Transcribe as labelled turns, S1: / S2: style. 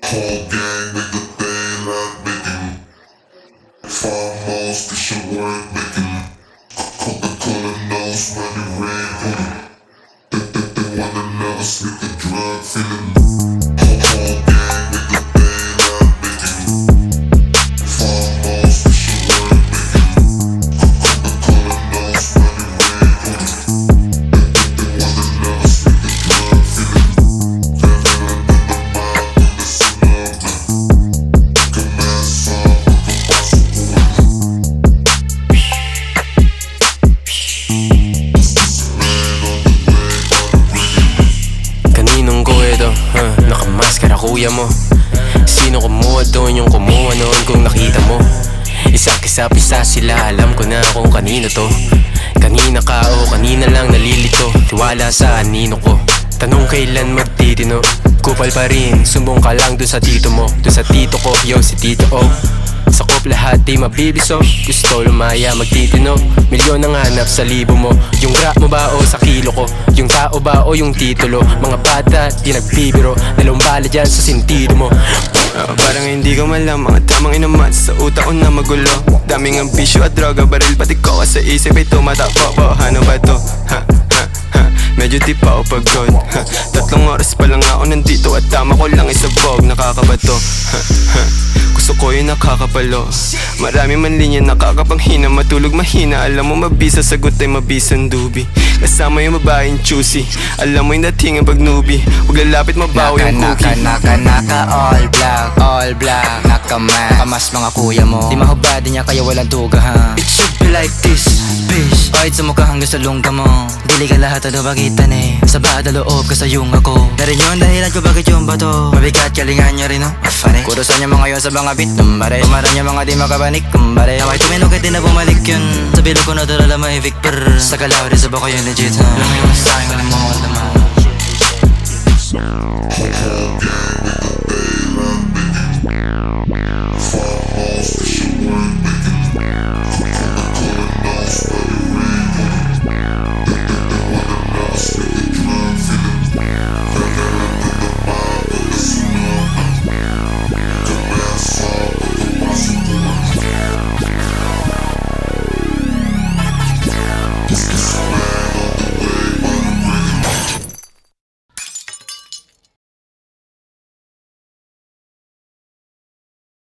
S1: Whole gang nigga they like making foremost, this your work making Coca-Cola nose, money red hoodie. They wanna know us with the drug feeling. Whole gang nigga they like making foremost, this your work making Coca-Cola nose, money red hoodie. They wanna know us with the drug feeling.
S2: Kaninong ko ito? Nakamaskara kuya mo. Sino kumuha doon? Yung kumuha noon kung nakita mo. Isang kisapisa sila, alam ko na kung kanino to. Kanina ka o kanina lang nalilito. Tiwala sa anino ko. Tanong kailan magtitino. Kupal pa rin, sumbong ka lang dun sa tito mo. Dun sa tito ko, yo si Tito O. Sakop lahat di mabibiso. Gusto lumaya magtitino. Milyon ang hanap sa libo mo. Yung rap mo ba o sa kilo ko? Yung tao ba o yung titulo? Mga bata di nagbibiro. Nalumbala dyan sa sentido mo.
S3: Parang hindi ko man lang mga tamang inamat sa utak ko na magulo. Daming ambisyo at droga, baril pati ko sa isip ay tumatapo. Ano ba to? Medyo di pa ako pagod. 3 oras pa lang ako nandito at tama ko lang isabog. Nakakabato. Gusto ko yung nakakapalo. Marami man linya nakakapanghina. Matulog mahina. Alam mo mabisa, sagot ay mabisang dubi. Kasama yung babaeng choosy. Alam mo yung dating ang pag-newbie. Huwag lalapit mabaho yung cookie.
S4: Naka all black, all black. Nakamas, kamas mga kuya mo. Di mahubad niya kaya walang tuga ha. It should be like this, bitch. Kahit sa mukha hanggang sa lungga mo. Dili ka lahat ano bagitan eh. Sa bada loob ka sa yung ako. Narin yun dahilan ko bakit yung bato. Mabigat kalingan nyo rin no? Afare. Kurusan nyo mga yun sa mga bit numbare. Tumaran nyo mga di makabanik kumbare. Naway tuminog at di na bumalik yun. Sa bilog ko na dalala may Victor. Sa kalaw di sa bako yung legit ha. Alam mo yung masahin ko na mo.